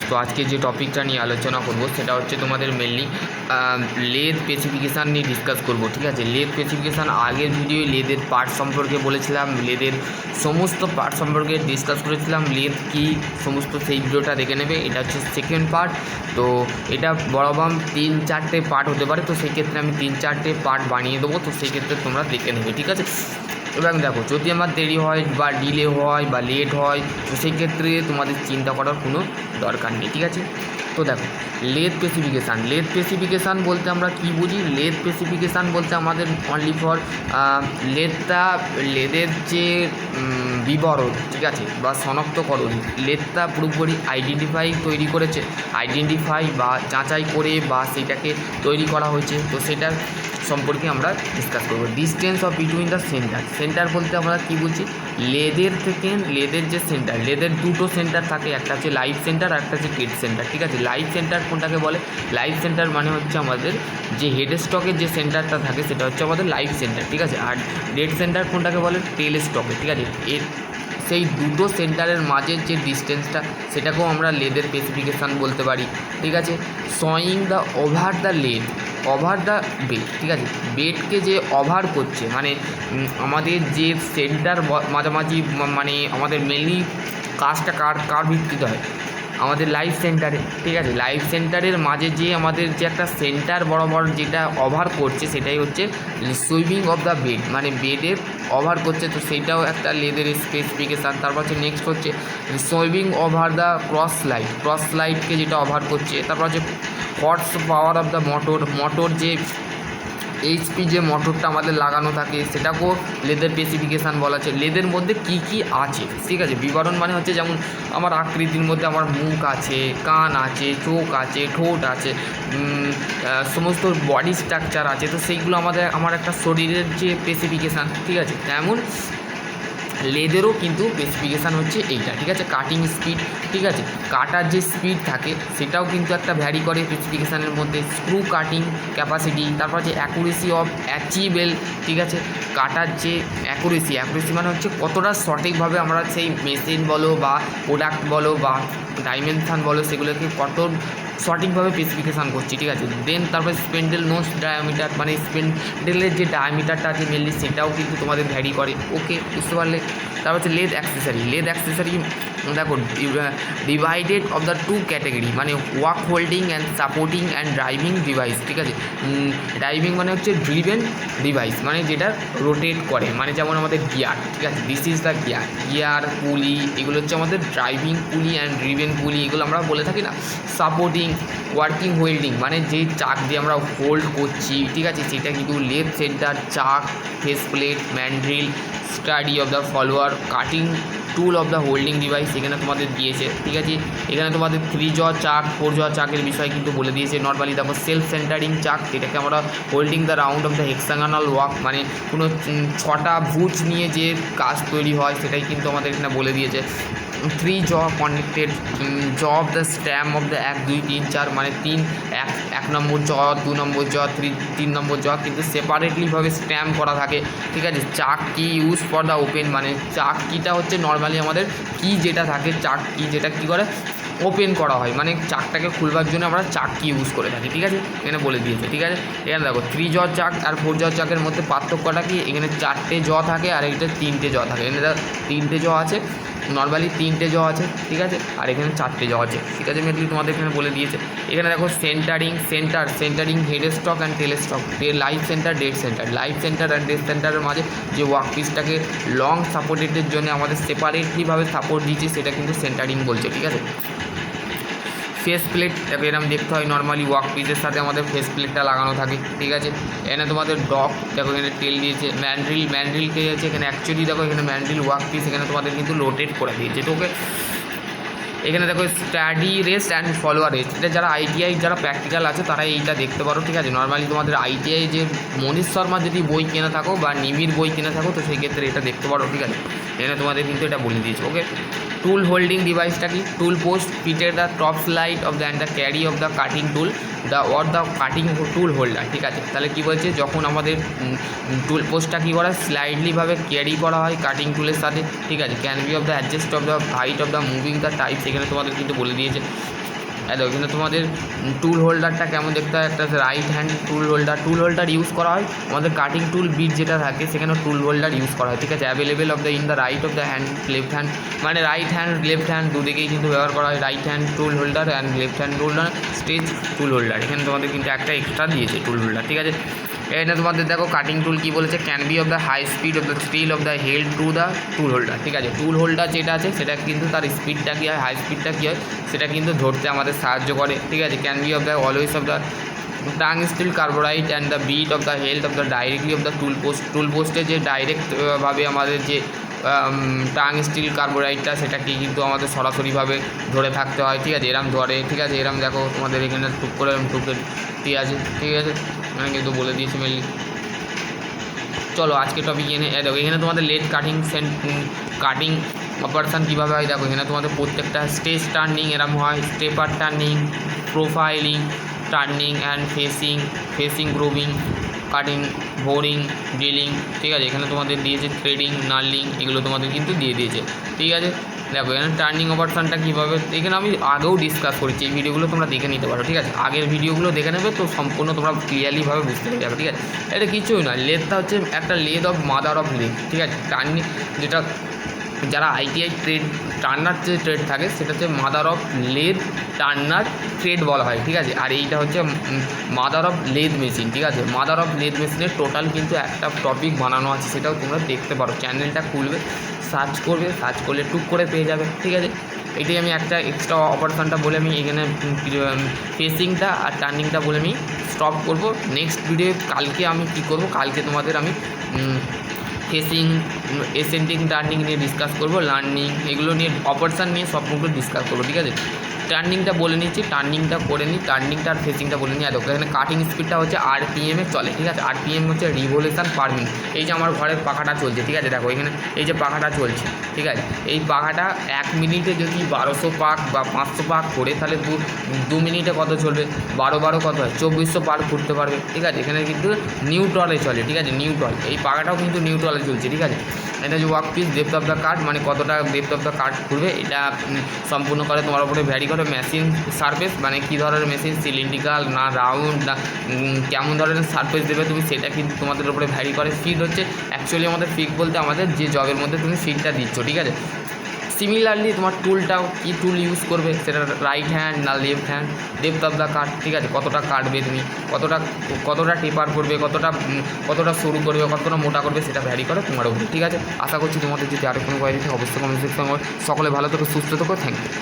তো আজকে যে টপিকটা নিয়ে আলোচনা করব সেটা হচ্ছে তোমাদের মেনলি লেদ স্পেসিফিকেশান নিয়ে ডিসকাস করব। ঠিক আছে, লেদ স্পেসিফিকেশান আগের ভিডিওয়ে লেদের পার্ট সম্পর্কে বলেছিলাম, লেদের সমস্ত পার্ট সম্পর্কে ডিসকাস করেছিলাম, লেদ কী সমস্ত সেই ভিডিওটা দেখে নেবে। এটা হচ্ছে সেকেন্ড পার্ট। তো এটা বরাবর 3-4টে পার্ট হতে পারে, তো সেই ক্ষেত্রে আমি 3-4টে পার্ট বানিয়ে দেবো, তো সেই ক্ষেত্রে তোমরা দেখে নেবে। ঠিক আছে, এবং দেখো যদি আমার দেরি হয় বা ডিলে হয় বা লেট হয়, তো সেই ক্ষেত্রে তোমাদের চিন্তা করার কোনো দরকার নেই। ঠিক আছে, তো দেখো লেদ স্পেসিফিকেশান বলতে আমরা কি বুঝি? লেদ স্পেসিফিকেশান বলতে আমাদের অনলি ফর লেদের যে বিবরণ, ঠিক আছে, বা শনাক্তকরণ, লেদটা পুরোপুরি আইডেন্টিফাই বা যাচাই করে বা সেটাকে তৈরি করা হয়েছে, তো সেটার সম্পর্কে আমরা ডিসকাস করব। Distance of between the centre বলতে আমরা কী বলছি? লেদের যে সেন্টার, লেদের দুটো সেন্টার থাকে, একটা হচ্ছে লাইভ সেন্টার আর একটা হচ্ছে ডেড সেন্টার। ঠিক আছে, লাইভ সেন্টার কোনটাকে বলে? লাইভ সেন্টার মানে হচ্ছে আমাদের যে হেড স্টকের যে সেন্টারটা থাকে সেটা হচ্ছে আমাদের লাইভ সেন্টার। ঠিক আছে, আর ডেড সেন্টার কোনটাকে বলে? টেল স্টকে। ঠিক আছে, এর সেই দুটো সেন্টারের মাঝের যে ডিস্টেন্সটা সেটাকেও আমরা লেদের স্পেসিফিকেশান বলতে পারি। ঠিক আছে, sewing the over the bed. ঠিক আছে, বেডকে যে ওভার করছে, মানে আমাদের যে সেন্টার মাঝামাঝি, মানে আমাদের মেনলি কাজটা কার ভিত্তিতে হয়? আমাদের লাইভ সেন্টারে। ঠিক আছে, লাইভ সেন্টারের মাঝে যে আমাদের যে একটা সেন্টার বরাবর যেটা ওভার করছে সেটাই হচ্ছে সুইপিং অফ দ্য বেড, মানে বেডের ওভার করছে, তো সেইটাও একটা লেদের স্পেসিফিকেশান। তারপর হচ্ছে নেক্সট হচ্ছে সুইপিং ওভার দ্য ক্রস লাইটকে যেটা ওভার করছে। তারপর হচ্ছে horse power of the motor যে এইচপি যে মোটরটা আমাদের লাগানো থাকে সেটাকেও লেদের স্পেসিফিকেশান বলা আছে। লেদের মধ্যে কি কি আছে, ঠিক আছে, বিবরণ মানে হচ্ছে যেমন আমার আকৃতির মধ্যে আমার মুখ আছে, কান আছে, চোখ আছে, ঠোঁট আছে, সমস্ত বডি স্ট্রাকচার আছে, তো সেইগুলো আমার একটা শরীরের যে স্পেসিফিকেশান। ঠিক আছে, তেমন লেদেরও কিন্তু স্পেসিফিকেশান হচ্ছে এইটা। ঠিক আছে, কাটিং স্পিড, ঠিক আছে, কাটার যে স্পিড থাকে সেটাও কিন্তু একটা ভ্যারি করে স্পেসিফিকেশানের মধ্যে। স্ক্রু কাটিং ক্যাপাসিটি, তারপর যে অ্যাকুরেসি অফ অ্যাচিভেল। ঠিক আছে, কাটার যে অ্যাকুরেসি মানে হচ্ছে কতটা সঠিকভাবে আমরা সেই মেশিন বলো বা প্রোডাক্ট বলো বা ডাইমেনশান বলো সেগুলোকে কত সঠিকভাবে স্পেসিফিকেশান করছি। ঠিক আছে, দেন তারপর স্পেন্ডেল নোজ ডায়ামিটার, মানে স্পেন্ডেলের যে ডায়ামিটারটা আছে মেনলি সেটাও কিন্তু তোমাদের ভ্যারি করে। ওকে, বুঝতে পারলে? তারপর হচ্ছে লেদ অ্যাক্সেসরি দেখো divided of the two category, মানে work holding and supporting and driving device. ঠিক আছে, ড্রাইভিং মানে হচ্ছে ড্রিভেন ডিভাইস, মানে যেটা রোটেট করে, মানে যেমন আমাদের গিয়ার। ঠিক আছে, দিস ইজ দ্য গিয়ার পুলি, এগুলো হচ্ছে আমাদের ড্রাইভিং পুলি অ্যান্ড ড্রিভেন পুলি, এগুলো আমরা বলে থাকি না। সাপোর্টিং ওয়ার্কিং হোল্ডিং, মানে যেই চাক দিয়ে আমরা হোল্ড করছি, ঠিক আছে, সেটা কিন্তু lathe centre, chuck, face plate, mandrel, steady of the follower, cutting tool of the holding device এখানে তোমাদের দিয়েছে। ঠিক আছে, এখানে তোমাদের 3 জ চাক, 4 জ চাকের বিষয় কিন্তু বলে দিয়েছে নর্মালি। তারপর সেলফ সেন্টারিং চাক, এটাকে আমরা holding the round of the hexagonal walk, মানে কোনো 6টা ভুজ নিয়ে যে কাজ তৈরি হয় সেটাই কিন্তু আমাদের এখানে বলে দিয়েছে। 3 জ কানেক্টেড জ of the stamp of the 1, 2, 3, 4, মানে 1 নম্বর জ, 2 নম্বর জ, 3 নম্বর জ কিন্তু সেপারেটলিভাবে স্ট্যাম্প করা থাকে। ঠিক আছে, চাক কি ইউজ ফর দ্য ওপেন, মানে চাক কিটা হচ্ছে নর্মালি আমাদের কি যেটা থাকে, চাক কি যেটা কী করে ওপেন করা হয়, মানে চাকটাকে খুলবার জন্য আমরা চাক কি ইউজ করে থাকি। ঠিক আছে, এখানে বলে দিয়েছে। ঠিক আছে, এখানে দেখো 3 জ চাক আর 4 জ চাকের মধ্যে পার্থক্যটা কি? এখানে 4টে জ থাকে আর এটা 3টে জ থাকে। এখানে 3টে জ আছে, নর্মালি 3টে জ আছে। ঠিক আছে, আর এখানে 4টে জ আছে। ঠিক আছে, মেনলি তোমাদের এখানে বলে দিয়েছে। এখানে দেখো centering head stock and tail stock, live centre, dead centre. Live centre and dead সেন্টারের মাঝে যে ওয়ার্ক পিসটাকে লং সাপোর্টেডের জন্য আমাদের সেপারেটলিভাবে সাপোর্ট দিচ্ছে সেটা কিন্তু সেন্টারিং বলছে। ঠিক আছে, ফেস প্লেট দেখো এরকম দেখতে হয়, নর্মালি ওয়ার্ক পিসের সাথে আমাদের ফেস প্লেটটা লাগানো থাকে। ঠিক আছে, এখানে তোমাদের ডক দেখো, এখানে টেল দিয়েছে। ম্যান্ড্রিলকে দিয়েছে এখানে, অ্যাকচুয়ালি দেখো এখানে ম্যান্ড্রিল ওয়ার্ক পিস এখানে তোমাদের কিন্তু রোটেট করে দিয়েছে। তো ওকে, এখানে দেখো study rest and follower rest, এটা যারা আইটিআই যারা প্র্যাকটিক্যাল আছে তারা এইটা দেখতে পারো। ঠিক আছে, নর্মালি তোমাদের আইটিআই যে মনীশ শর্মা যদি বই কিনে থাকো বা নিবিড় বই কিনে থাকো তো সেই ক্ষেত্রে এটা দেখতে পারো। ঠিক আছে, এখানে তোমাদের কিন্তু এটা বলে দিয়েছে। ওকে, টুল হোল্ডিং ডিভাইসটা কি? Tool post fitted the top slide of the and the carry of the cutting tool the cutting tool holder. ঠিক আছে, তাহলে কী বলছে, যখন আমাদের টুল পোস্টটা কী করা স্লাইডলিভাবে ক্যারি করা হয় কাটিং টুলের সাথে। ঠিক আছে, can be of the adjust of the height of the moving the type, সেখানে তোমাদের কিন্তু বলে দিয়েছে। দেখো এখানে তোমাদের টুল হোল্ডারটা কেমন দেখতে হয়, একটা রাইট হ্যান্ড টুল হোল্ডার ইউজ করা হয় আমাদের কাটিং টুল বিট যেটা থাকে সেখানে টুল হোল্ডার ইউজ করা হয়, ঠিক আছে। Available of the in the right of the hand left hand, মানে রাইট হ্যান্ড লেফট হ্যান্ড দুদিকেই কিন্তু ব্যবহার করা হয় right hand tool holder and left hand holder stage tool holder. এখানে তোমাদের কিন্তু একটা এক্সট্রা দিয়েছে টুল হোল্ডার, ঠিক আছে। এটা তোমাদের দেখো কাটিং টুল কী বলেছে, can be of the high speed of the steel of the held to the tool holder, ঠিক আছে। টুল হোল্ডার যেটা আছে সেটা কিন্তু তার স্পিডটা কী হয়, হাই স্পিডটা কী হয় সেটা কিন্তু ধরতে আমাদের সাহায্য করে, ঠিক আছে। Can be of the always of the tungsten carbide and the bit of the held of the directly of the tool পোস্টে যে ডাইরেক্টভাবে আমাদের যে টাং স্টিল কার্বোরাইটটা সেটাকে কিন্তু আমাদের সরাসরিভাবে ধরে থাকতে হয়, ঠিক আছে। এরম ধরে, ঠিক আছে। এরম দেখো তোমাদের এখানে টুক করে টুকে ঠিক আছে, ঠিক আছে, মানে কিন্তু বলে দিয়েছি মেনলি। চলো আজকে টপিক এনে দেখো এখানে তোমাদের লেট কাটিং অপারেশান কীভাবে হয় দেখো এখানে তোমাদের প্রত্যেকটা স্টেজ টার্নিং এরম হয়, stepper turning, profiling, turning and facing grooving, cutting, boring, drilling, ঠিক আছে। এখানে তোমাদের দিয়েছে থ্রেডিং, নার্লিং, এগুলো তোমাদের কিন্তু দিয়ে দিয়েছে, ঠিক আছে। দেখো এখানে টার্নিং অপারেশানটা কীভাবে, এখানে আমি আগেও ডিসকাস করেছি, এই ভিডিওগুলো তোমরা দেখে নিতে পারো, ঠিক আছে। আগের ভিডিওগুলো দেখে নেবে তো সম্পূর্ণ তোমরা ক্লিয়ারলিভাবে বুঝতে পেরে যাবে, ঠিক আছে। এটা কিছুই নয়, লেদটা হচ্ছে একটা lathe of mother of lathe, ঠিক আছে। টার্নিং যেটা যারা আইটিআই টার্নার যে ট্রেড থাকে সেটা হচ্ছে mother of lathe Turner trade বলা হয়, ঠিক আছে। আর এইটা হচ্ছে মাদার অফ লেদ মেশিন, ঠিক আছে। মাদার অফ লেদ মেশিনের টোটাল কিন্তু একটা টপিক বানানো আছে, সেটাও তোমরা দেখতে পারো, চ্যানেলটা খুলবে, সার্চ করলে টুক করে পেয়ে যাবে, ঠিক আছে। এটাই আমি একটা এক্সট্রা অপারেশানটা বলে আমি এখানে ফেসিংটা আর টার্নিংটা বলে আমি স্টপ করব। নেক্সট ভিডিও কালকে আমি কী করব, কালকে তোমাদের আমি ফেসিং, এসেন্ডিং, টার্নিং নিয়ে ডিসকাস করবো, লার্নিং, এগুলো নিয়ে অপারেশান নিয়ে সবগুলো ডিসকাস করবো, ঠিক আছে। টার্নিংটা বলে নিচ্ছি, টার্নিংটা করে নিই, টার্নিংটা আর ফেসিংটা বলে নিই। আর এখানে কাটিং স্পিডটা হচ্ছে আরপিএমে চলে, ঠিক আছে। আরপিএম হচ্ছে রিভলিউশন পার মিনিট। এই যে আমার ঘরের পাখাটা চলছে, ঠিক আছে, দেখো এখানে এই যে পাখাটা চলছে, ঠিক আছে। এই পাখাটা 1 মিনিটে যদি 1200 পাক বা 500 পাক করে তাহলে 2 মিনিটে কত চলবে, 12 কত হয় 2400 পাক ঘুরতে পারবে, ঠিক আছে। এখানে কিন্তু নিউট্রালে চলে, ঠিক আছে, নিউট্রাল, এই পাখাটাও কিন্তু নিউট্রালে চলছে, ঠিক আছে। এটা যে work piece depth of the cut, মানে কতটা ডেপথ অফ দ্য কাট ঘুরবে এটা সম্পূর্ণ করে তোমার উপরে ভ্যারি করে। মেশিন সারফেস মানে কী ধরনের মেশিন, সিলিন্ড্রিক্যাল না রাউন্ড না কেমন ধরনের সারফেস দেবে তুমি, সেটা কিন্তু তোমাদের উপরে ভ্যারি করে। ফিট হচ্ছে অ্যাকচুয়ালি আমাদের ফিট বলতে আমাদের যে জবের মধ্যে তুমি ফিটটা দিচ্ছ, ঠিক আছে। সিমিলারলি তোমার টুলটাও কী টুল ইউজ করবে, সেটা রাইট হ্যান্ড না left hand, depth of the cut, ঠিক আছে, কতটা কাটবে তুমি, কতটা টেপার করবে, কতটা সরু করবে, কতটা মোটা করবে, সেটা ভ্যারি করে তোমার উপরে, ঠিক আছে। আশা করছি তোমাদের যদি আরও কোনো কোয়ারি থাকে অবশ্যই কমেন্ট সেকশনে সকলে ভালো থেকো, সুস্থ থেকো, থ্যাংক ইউ।